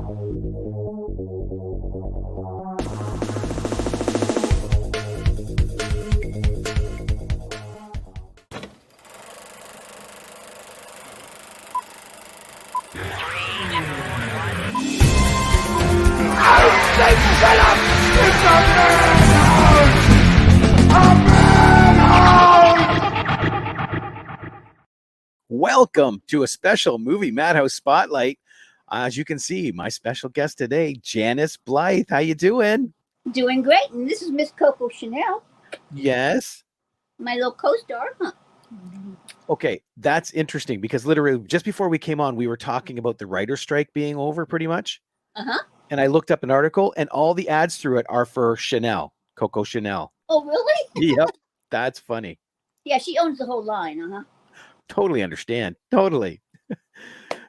Welcome to a special movie Madhouse Spotlight. As you can see, my special guest today, Janus Blythe. How you doing? Doing great. And this is Miss Coco Chanel. Yes. My little co-star, huh? Okay, that's interesting because literally just before we came on, we were talking about the writer's strike being over pretty much. Uh-huh. And I looked up an article and all the ads through it are for Chanel, Coco Chanel. Oh, really? Yep. That's funny. Yeah, she owns the whole line, uh-huh. Totally understand. Totally.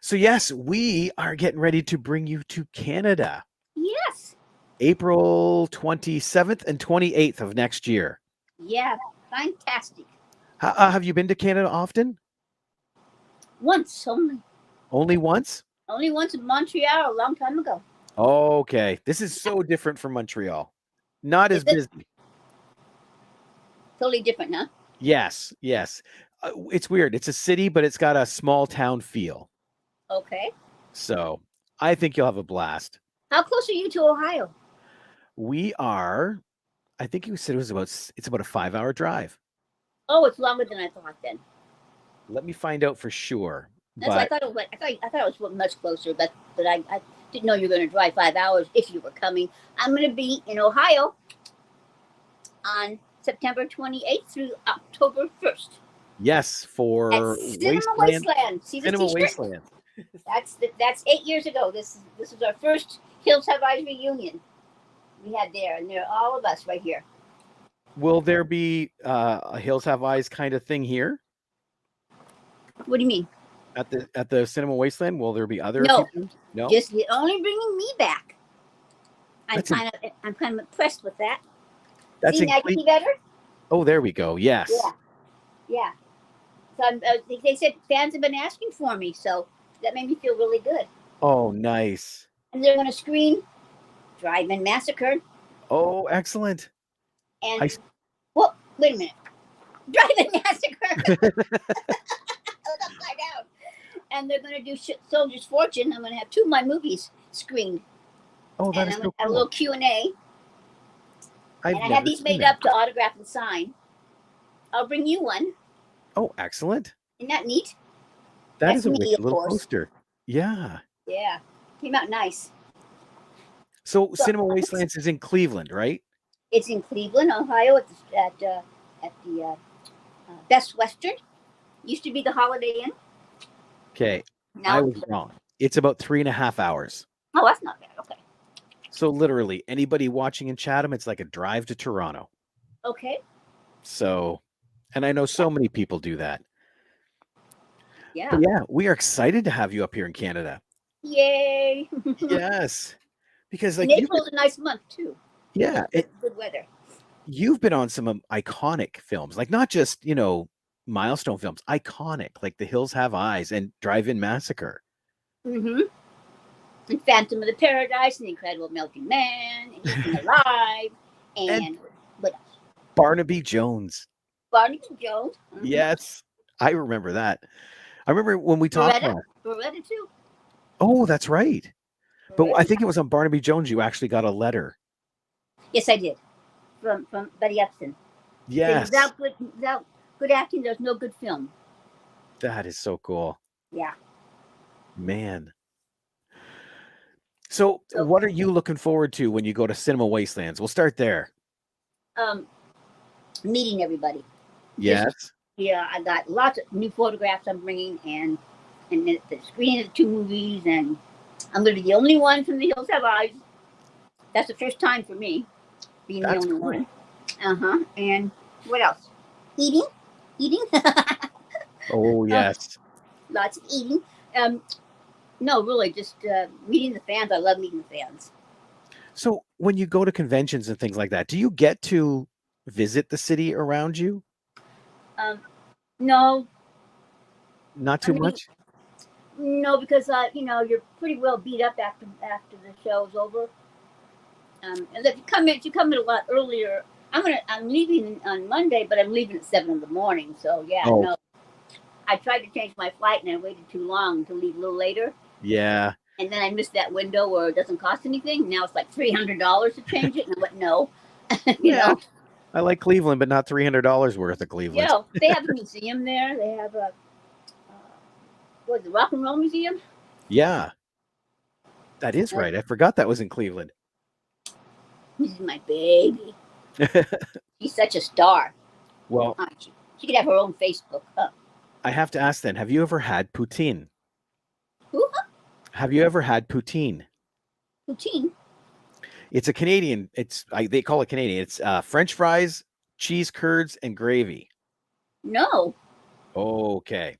So yes, we are getting ready to bring you to Canada. Yes. April 27th and 28th of next year. Yeah, fantastic. Have you been to Canada often? Once only. Only once? Only once in Montreal a long time ago. Okay. This is so different from Montreal. Not as busy. Totally different, huh? Yes. It's weird. It's a city, but it's got a small town feel. Okay. So I think you'll have a blast. How close are you to Ohio? We are, I think you said it's about a 5-hour drive. Oh, it's longer than I thought then. Let me find out for sure. That's what I thought it was. I thought it was much closer, but I didn't know you were going to drive 5 hours if you were coming. I'm going to be in Ohio on September 28th through October 1st. Yes, for Cinema Wasteland. See the Cinema t-shirt? Wasteland. That's 8 years ago. This is our first Hills Have Eyes reunion we had there, and there are all of us right here. Will there be a Hills Have Eyes kind of thing here? What do you mean? At the Cinema Wasteland? Will there be other No. people? No, Just only bringing me back. I'm kind of impressed with that. That's See, now you see better? Oh, there we go. Yes. Yeah. So they said fans have been asking for me, so that made me feel really good. Oh, nice. And they're going to screen Drive-In Massacre. Oh, excellent. And well, wait a minute. Drive-In Massacre. Upside down. And they're going to do Soldier's Fortune. I'm going to have 2 of my movies screened. Oh, that is so cool. A little Q&A. And I have these made up to autograph and sign. I'll bring you one. Oh, excellent. Isn't that neat? That's a wicked little poster. Yeah. Yeah. Came out nice. So Cinema Wastelands is in Cleveland, right? It's in Cleveland, Ohio, at the Best Western. Used to be the Holiday Inn. Okay. Now I was wrong. It's about 3.5 hours. Oh, that's not bad. Okay. So literally, anybody watching in Chatham, it's like a drive to Toronto. Okay. So, and I know so many people do that. Yeah. But yeah, we are excited to have you up here in Canada. Yay. Yes. Because like April's a nice month too. Yeah. Good weather. You've been on some iconic films, like not just, milestone films, iconic, like The Hills Have Eyes and Drive-In Massacre. Mm-hmm. And Phantom of the Paradise and The Incredible Melting Man and Eaten Alive and what else? Barnaby Jones. Barnaby Jones. Mm-hmm. Yes. I remember that. I remember when we talked about Beretta too. Oh, that's right. Beretta. But I think it was on Barnaby Jones you actually got a letter. Yes, I did. From Betty Upton. Yes. Without good acting, there's no good film. That is so cool. Yeah. Man. So what are you looking forward to when you go to Cinema Wastelands? We'll start there. Meeting everybody. Yes. I got lots of new photographs I'm bringing and the screening of the 2 movies, and I'm going to be the only one from The Hills Have Eyes. That's the first time for me, being the only one. And what else? Eating. Oh, yes. Lots of eating. No, really, just meeting the fans. I love meeting the fans. So when you go to conventions and things like that, do you get to visit the city around you? No. Not too much? No, because you're pretty well beat up after the show's over. And if you come in a lot earlier, I'm leaving on Monday, but I'm leaving at 7 in the morning. So yeah, Oh, no. I tried to change my flight and I waited too long to leave a little later. yeah. And then I missed that window where it doesn't cost anything. Now it's like $300 to change it. And I went, no, Yeah. I like Cleveland, but not $300 worth of Cleveland. They have a museum there. They have the Rock and Roll Museum? Yeah, that is right. I forgot that was in Cleveland. This is my baby. She's such a star. Well, she could have her own Facebook. I have to ask then, have you ever had poutine? Who? Have you ever had poutine? Poutine? It's a Canadian, they call it Canadian. It's French fries, cheese curds, and gravy. No. Okay.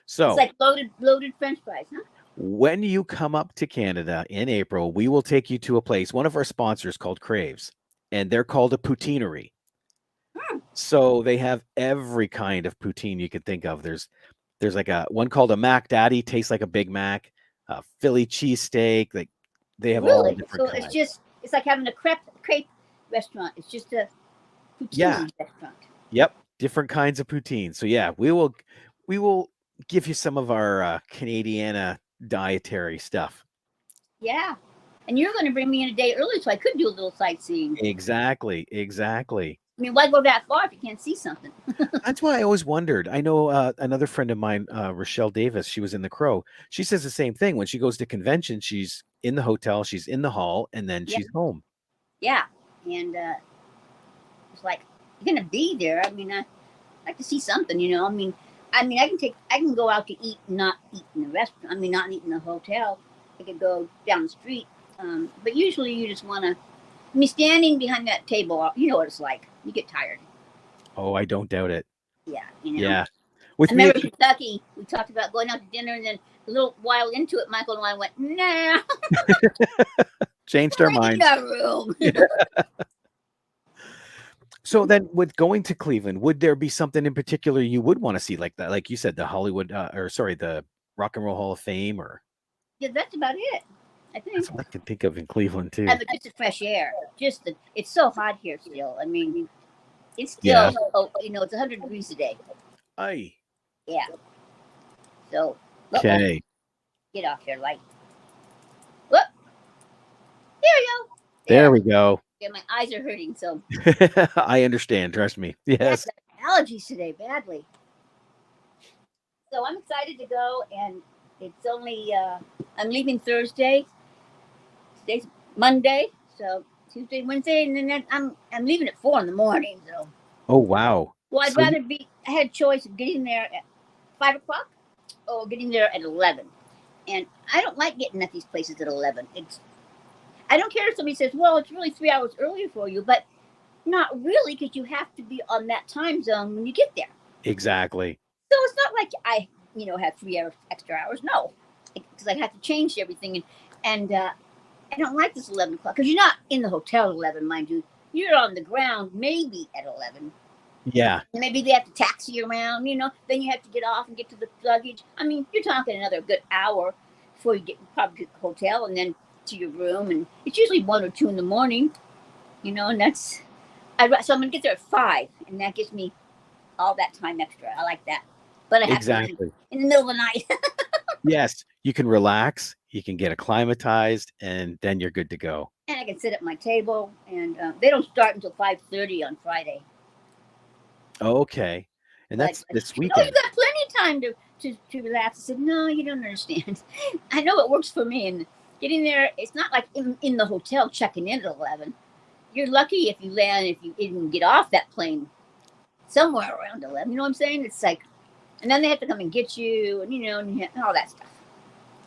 So it's like loaded French fries, huh? When you come up to Canada in April, we will take you to a place, one of our sponsors called Craves, and they're called a poutineery. So they have every kind of poutine you could think of. There's like one called a Mac Daddy, tastes like a Big Mac, Philly cheesesteak. Like they have all different kinds. It's like having a crepe restaurant. It's just a poutine restaurant. Yep, different kinds of poutine. So yeah, we will give you some of our Canadiana dietary stuff. Yeah. And you're going to bring me in a day early so I could do a little sightseeing. Exactly. I mean, why go that far if you can't see something? That's why I always wondered. I know another friend of mine, Rochelle Davis, she was in the Crow. She says the same thing. When she goes to convention, she's in the hotel, she's in the hall, and then she's home. Yeah. And it's like, you're going to be there. I mean, I like to see something, I mean, I can go out to eat, not eat in the restaurant. I mean, not eat in the hotel. I could go down the street. But usually you just want to, standing behind that table, you know what it's like. You get tired. Oh, I don't doubt it. Yeah. Yeah. I remember Kentucky, we talked about going out to dinner, and then a little while into it, Michael and I went, nah. Changed our minds. Room. So then with going to Cleveland, would there be something in particular you would want to see like that? Like you said, the the Rock and Roll Hall of Fame, or? Yeah, that's about it. I think. That's what I can think of in Cleveland too. But just the fresh air. It's so hot here still. I mean, it's still, it's 100 degrees today. Aye. Yeah. So. Okay. Get off there, light. Whoop. There we go. There we go. Yeah, my eyes are hurting, so. I understand. Trust me. Yes. Allergies today, badly. So I'm excited to go, and it's only, I'm leaving Thursday. Today's Monday, so Tuesday, Wednesday, and then I'm leaving at 4 in the morning. So. Oh wow. Well, I'd rather I had a choice of getting there at 5 o'clock or getting there at 11. And I don't like getting at these places at 11. I don't care if somebody says, well, it's really 3 hours earlier for you, but not really, because you have to be on that time zone when you get there. Exactly. So it's not like I, have 3 hours, extra hours. No, because I have to change everything. And I don't like this 11 o'clock, because you're not in the hotel at 11, mind you. You're on the ground maybe at 11. Yeah. Maybe they have to taxi you around, then you have to get off and get to the luggage. I mean, you're talking another good hour before you probably get to the hotel and then to your room. And it's usually 1 or 2 in the morning, and that's, so I'm going to get there at 5, and that gives me all that time extra. I like that. But I have to be in the middle of the night. Yes. You can relax, you can get acclimatized, and then you're good to go. And I can sit at my table, and they don't start until 5:30 on Friday. Okay. And that's this weekend. You've got plenty of time to relax. I said, no, you don't understand. I know it works for me. And getting there, it's not like in the hotel checking in at 11. You're lucky if you even get off that plane somewhere around 11. You know what I'm saying? It's like, and then they have to come and get you, and all that stuff.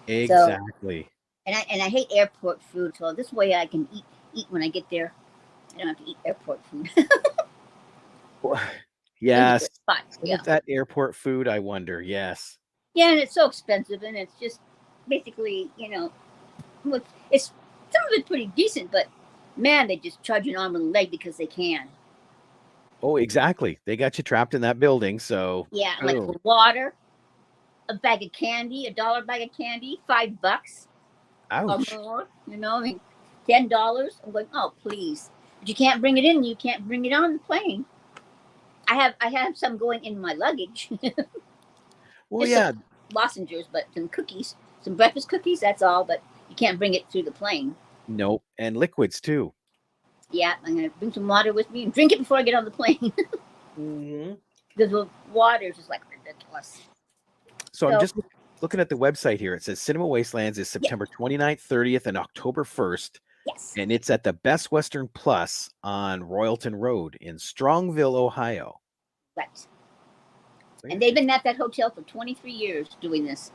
Exactly. So, and I hate airport food. So this way I can eat when I get there. I don't have to eat airport food. Yes. Yeah. That airport food, I wonder. Yes. Yeah, and it's so expensive, and it's just basically, it's some of it's pretty decent, but man, they just charge you an arm and a leg because they can. Oh, exactly. They got you trapped in that building, so. Yeah, like for water, a bag of candy, $1 bag of candy, $5 or Ouch. more. You know, I mean, $10. I'm going, oh please, but you can't bring it in. You can't bring it on the plane. I have some going in my luggage. Well, Just some yeah. lozenges, but some cookies, some breakfast cookies. That's all. But you can't bring it through the plane. Nope. And liquids too. Yeah, I'm gonna bring some water with me and drink it before I get on the plane Mm-hmm. because the water is just like ridiculous. So I'm So just looking at the website here. It says Cinema Wastelands is yeah, September 29th, 30th, and October 1st. yes, And it's at the Best Western Plus on Royalton Road in Strongville, Ohio. right. Where And they've is- been at that hotel for 23 years doing this.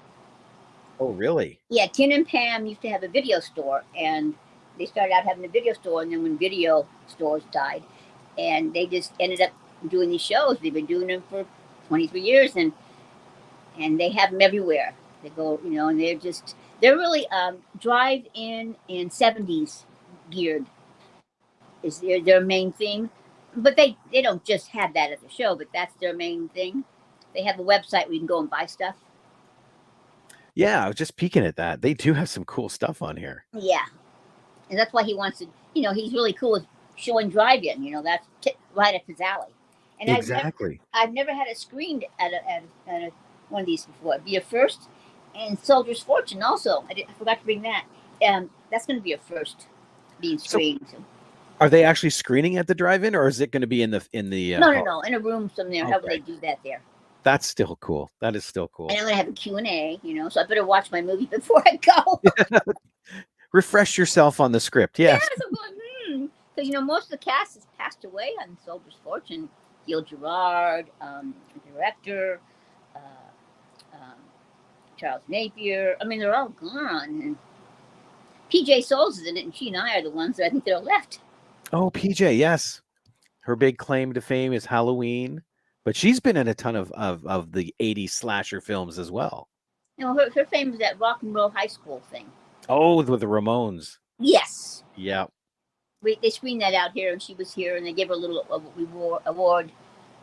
Oh, really? Yeah, Tin and Pam used to have a video store, and they started out having a video store, and then when video stores died, and they just ended up doing these shows. They've been doing them for 23 years, and they have them everywhere. They go, you know, and they're really drive-in and 70s geared is their main thing. But they don't just have that at the show, but that's their main thing. They have a website where you can go and buy stuff. Yeah, I was just peeking at that. They do have some cool stuff on here. Yeah, and that's why he wants to. You know, he's really cool with showing drive-in. You know, that's right up his alley. And Exactly. I've never had it screened at a one of these before. It'd be a first, and Soldier's Fortune also. I forgot to bring that. That's going to be a first being So screened. are they actually screening at the drive-in, or is it going to be in the No, in a room somewhere. However Okay. they do that there. That's still cool. That is still cool. And I'm going to have a Q&A, you know, so I better watch my movie before I go. Refresh yourself on the script. Yes. Yes, I'm going, because, you know, most of the cast has passed away on Soldier's Fortune. Gil Gerard, the director, uh, um, Charles Napier. I mean, they're all gone. And PJ Souls is in it, and she and I are the ones that I think that are left. Oh, PJ, yes. Her big claim to fame is Halloween, but she's been in a ton of the 80s slasher films as well. You know, her fame is that rock and roll high school thing. Oh, with the Ramones. Yes. Yeah. They screened that out here, and she was here, and they gave her a little award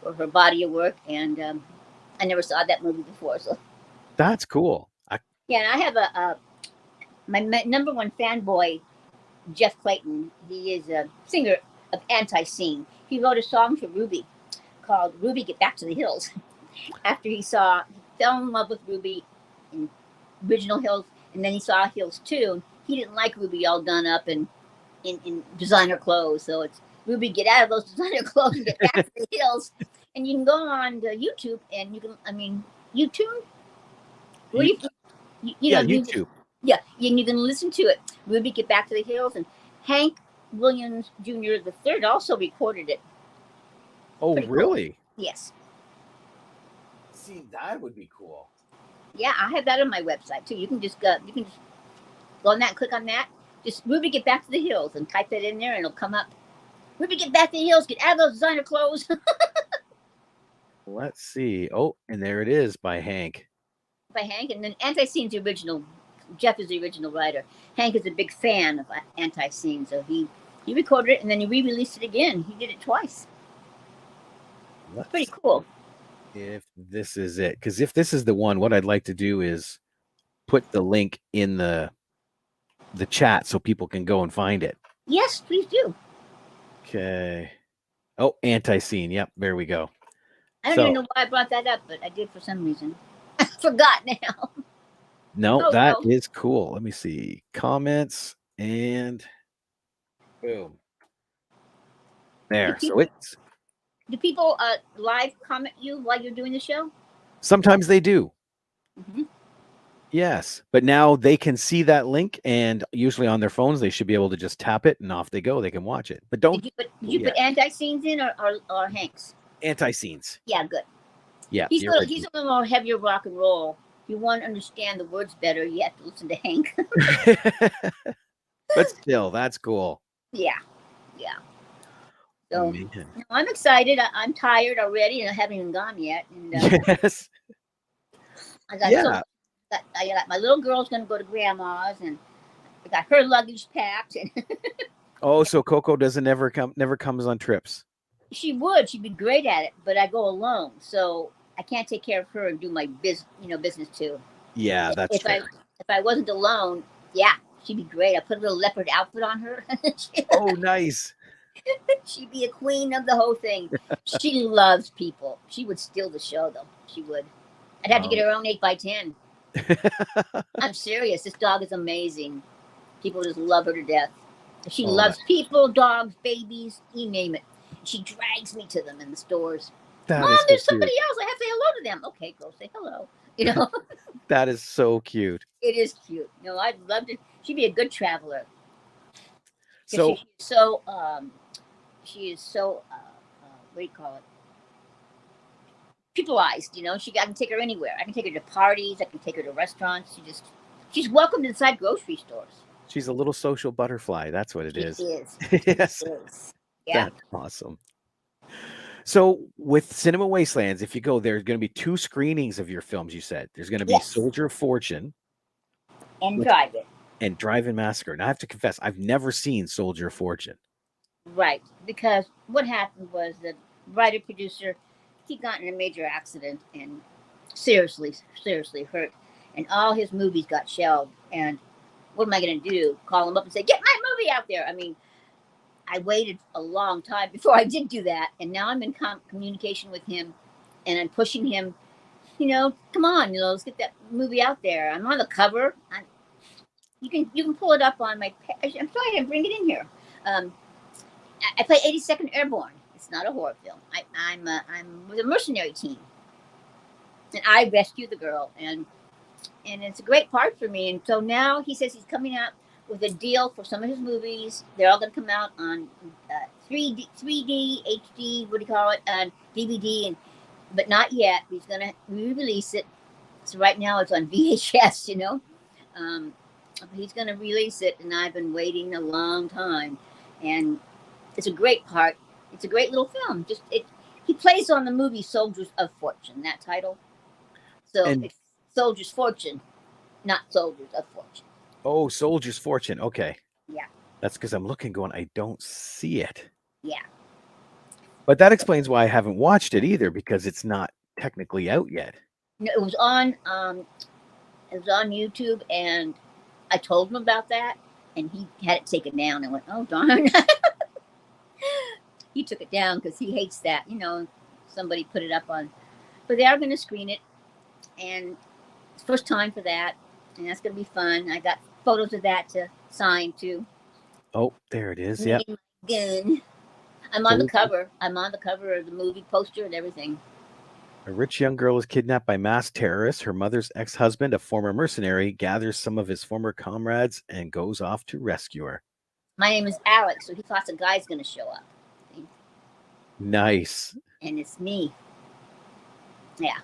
for her body of work, and I never saw that movie before. So That's cool. yeah, and I have my number one fanboy, Jeff Clayton. He is a singer of Anti-Scene. He wrote a song for Ruby called "Ruby Get Back to the Hills." After he fell in love with Ruby in original Hills, and then he saw Hills 2. He didn't like Ruby all done up and in designer clothes. So it's Ruby, get out of those designer clothes and get back to the hills. And you can go on to YouTube and you can, YouTube? Where you Yeah, know, YouTube. Yeah, and you can listen to it. Ruby, Get Back to the Hills. And Hank Williams Jr. the third also recorded it. Oh, Pretty cool. really? Yes. See, that would be cool. Yeah, I have that on my website too. You can just go on that, click on that. Just Ruby, Get Back to the Hills, and type that in there, and it'll come up. Ruby, get back to the hills. Get out of those designer clothes. Let's see. Oh, and there it is by Hank. By Hank, and then Anti-Scene's the original. Jeff is the original writer. Hank is a big fan of Anti-Scene, so he recorded it and then he re-released it again. He did it twice. Let's Pretty cool. If this is it, because if this is the one, what I'd like to do is put the link in the chat so people can go and find it. Yes, please do. Okay. Oh, Anti-Scene. Yep, there we go. I don't even know why I brought that up, but I did for some reason. I forgot now. No, that is cool. Let me see. Comments and boom. There. So it's. Do people live comment you while you're doing the show? Sometimes they do. Mm-hmm. Yes, but now they can see that link, and usually on their phones they should be able to just tap it, and off they go. They can watch it. But don't. Did you put Anti-Scenes in or Hank's? Anti-Scenes. Yeah, good. Yeah, he's a little more heavier rock and roll. If you want to understand the words better, you have to listen to Hank. But still, that's cool. Yeah. So I'm excited. I'm tired already, and I haven't even gone yet. And, yes. I got my little girl's going to go to grandma's, and I got her luggage packed. And oh, so Coco never comes on trips. she'd be great at it, but I go alone. So I can't take care of her and do my business too. Yeah, that's If I fair. if I wasn't alone, yeah, she'd be great. I put a little leopard outfit on her. Oh, nice. She'd be a queen of the whole thing. She loves people. She would steal the show, though. She would. I'd have to get Oh. her own 8x10. I'm serious. This dog is amazing. People just love her to death. She Oh, loves people, dogs, babies, you name it. She drags me to them in the stores. that Mom, is so there's somebody cute. else. I have to say hello to them. Okay, go say hello. You know, That is so cute. it is cute. I'd love to. She'd be a good traveler because So, she is so what do you call it? Peopleized. I can take her anywhere. I can take her to parties. I can take her to restaurants. She's welcomed inside grocery stores. she's a little social butterfly. That's what it She is. is. Yes, She is. Yeah. that's awesome. So, with Cinema Wastelands, if you go, there's going to be 2 screenings of your films, you said. There's going to be Yes. Soldier of Fortune And with- drive it. and Drive-In Massacre. Now, I have to confess, I've never seen Soldier of Fortune. Right. Because what happened was the writer producer, he got in a major accident and seriously hurt. And all his movies got shelved. And what am I going to do? Call him up and say, get my movie out there. I mean, I waited a long time before I did do that. And now I'm in communication with him and I'm pushing him, come on, let's get that movie out there. I'm on the cover. You can pull it up on my page. I'm sorry, I didn't bring it in here. I play 82nd Airborne. It's not a horror film. I'm with a mercenary team, and I rescue the girl, and it's a great part for me. And so now he says he's coming out with a deal for some of his movies. They're all going to come out on 3D, HD, what do you call it, DVD, but not yet. He's going to re-release it. So right now it's on VHS. He's going to release it, and I've been waiting a long time, and it's a great part. It's a great little film. He plays on the movie Soldiers of Fortune, that title. So it's Soldiers Fortune, not Soldiers of Fortune. Oh, Soldier's Fortune. Okay. Yeah. That's because I'm looking going, I don't see it. Yeah. But that explains why I haven't watched it either, because it's not technically out yet. No, it was on YouTube, and I told him about that, and he had it taken down and went, oh, darn. He took it down because he hates that, somebody put it up on. But they are going to screen it, and it's first time for that, and that's going to be fun. I got photos of that to sign, too. Oh, there it is. Yeah. Again. I'm on the cover. I'm on the cover of the movie poster and everything. A rich young girl is kidnapped by masked terrorists. Her mother's ex-husband, a former mercenary, gathers some of his former comrades and goes off to rescue her. My name is Alex, so he thought a guy's going to show up. Nice. And it's me. Yeah.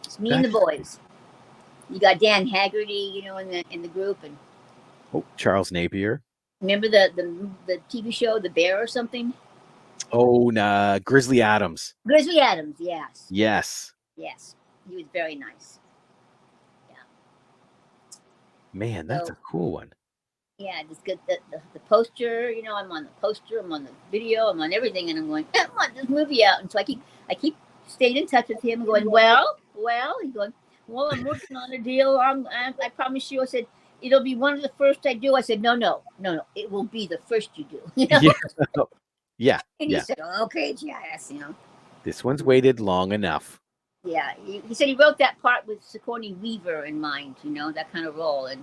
It's me and the boys. You got Dan Haggerty, in the group, and Charles Napier. remember the TV show The Bear or something? Oh, Grizzly Adams. Grizzly Adams, yes. Yes. Yes. He was very nice. Yeah. Man, that's a cool one. Yeah, just get the poster, I'm on the poster, I'm on the video, I'm on everything, and I'm going, I want this movie out. And so I keep staying in touch with him, going, well, he's going, well, I'm working on a deal. I promise you. I said, it'll be one of the first I do. I said, no, it will be the first you do. Yeah. And he said, okay, yes, This one's waited long enough. Yeah, he said he wrote that part with Sigourney Weaver in mind, that kind of role. And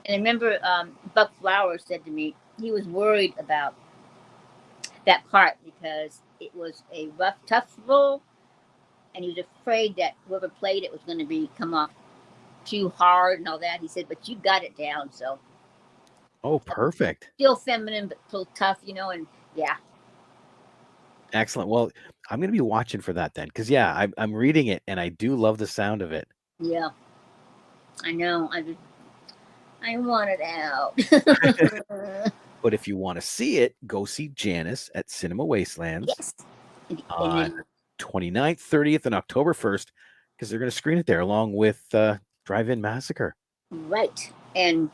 I remember Buck Flowers said to me he was worried about that part because it was a rough, tough role, and he was afraid that whoever played it was going to come off too hard and all that. He said, but you got it down, so. Oh, perfect. Still feminine, but still tough, and yeah. Excellent. Well, I'm going to be watching for that then, because I'm reading it and I do love the sound of it. Yeah, I know. I want it out. But if you want to see it, go see Janus at Cinema Wastelands. Yes. On 29th, 30th, and October 1st, because they're going to screen it there along with Drive-In Massacre. Right. And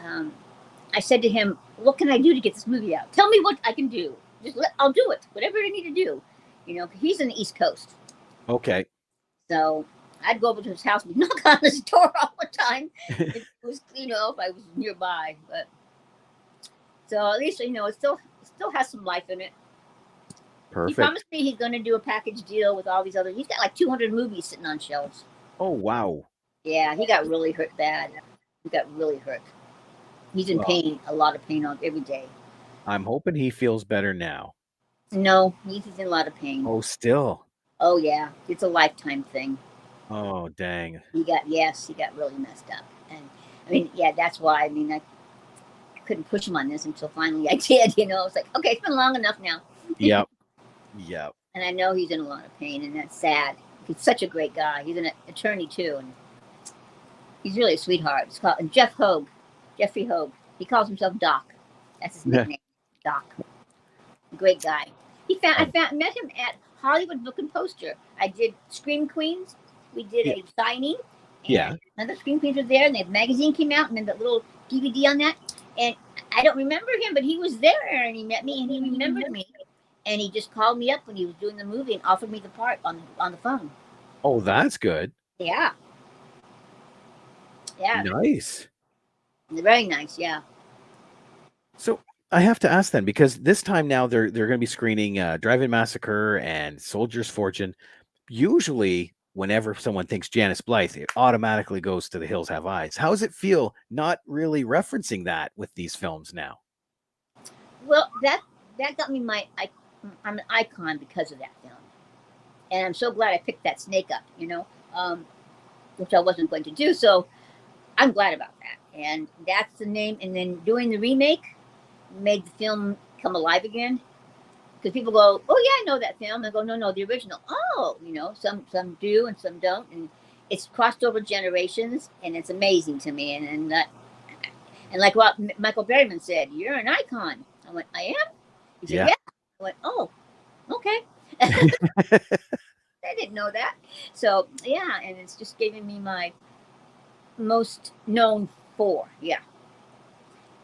I said to him, what can I do to get this movie out? Tell me what I can do. I'll do it. Whatever I need to do. He's in the East Coast. Okay. So I'd go over to his house and knock on his door all the time. If it was, if I was nearby. But so at least it still has some life in it. He Perfect. promised me he's going to do a package deal with all these other. He's got like 200 movies sitting on shelves. Oh, wow. Yeah, he got really hurt bad. He got really hurt. He's in pain, a lot of pain every day. I'm hoping he feels better now. No, he's in a lot of pain. Oh, still. Oh yeah, it's a lifetime thing. Oh, dang. He got really messed up, and that's why. I couldn't push him on this until finally I did. It's like, okay, it's been long enough now. Yep. And I know he's in a lot of pain, and that's sad. He's such a great guy. He's an attorney too, and he's really a sweetheart. It's called Jeffrey Hogue. He calls himself Doc. That's his nickname, Doc. Great guy. I met him at Hollywood Book and Poster. I did Scream Queens. We did a signing. And another Scream Queens was there, and the magazine came out, and then the little DVD on that. And I don't remember him, but he was there, and he met me, and he remembered me. And he just called me up when he was doing the movie and offered me the part on the phone. Oh, that's good. Yeah. Yeah. Nice. Very nice, yeah. So I have to ask then, because this time now they're going to be screening Drive-In Massacre and Soldier's Fortune. Usually, whenever someone thinks Janus Blythe, it automatically goes to The Hills Have Eyes. How does it feel not really referencing that with these films now? Well, that got me I'm an icon because of that film. And I'm so glad I picked that snake up, which I wasn't going to do. So I'm glad about that. And that's the name. And then doing the remake made the film come alive again. Because people go, oh, yeah, I know that film. I go, no, the original. Oh, some do and some don't. And it's crossed over generations. And it's amazing to me. And like what Michael Berryman said, you're an icon. I went, I am? He said, yeah. I went, oh, okay. I didn't know that. So, yeah, and it's just giving me my most known for, yeah.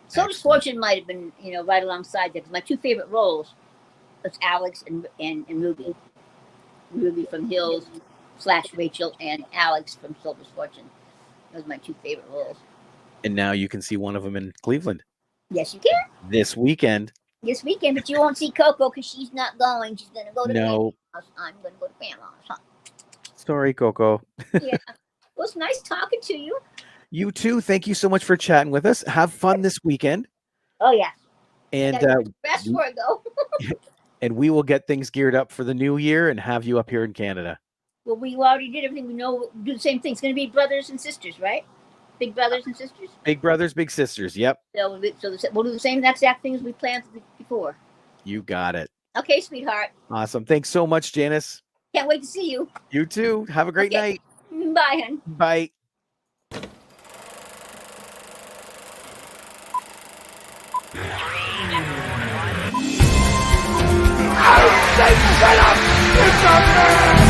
Soldier's Fortune might have been, right alongside that, because my two favorite roles was Alex and Ruby. Ruby from Hills / Rachel, and Alex from Soldier's Fortune. Those are my two favorite roles. And now you can see one of them in Cleveland. Yes, you can. This weekend, but you won't see Coco because she's not going. She's going to go to No. Grandma's. I'm going to go to Grandma's. Huh? Sorry, Coco. Yeah. Well, it's nice talking to you. You too. Thank you so much for chatting with us. Have fun this weekend. Oh, yeah. And best before I go. And we will get things geared up for the new year and have you up here in Canada. Well, we already did everything. We know we'll do the same thing. It's going to be brothers and sisters, right? Big brothers and sisters? Big brothers, big sisters. Yep. So we'll do the same exact things we planned before. You got it. Okay, sweetheart. Awesome. Thanks so much, Janus. Can't wait to see you. You too. Have a great night. Bye, hon. Bye. Shut up! It's a man!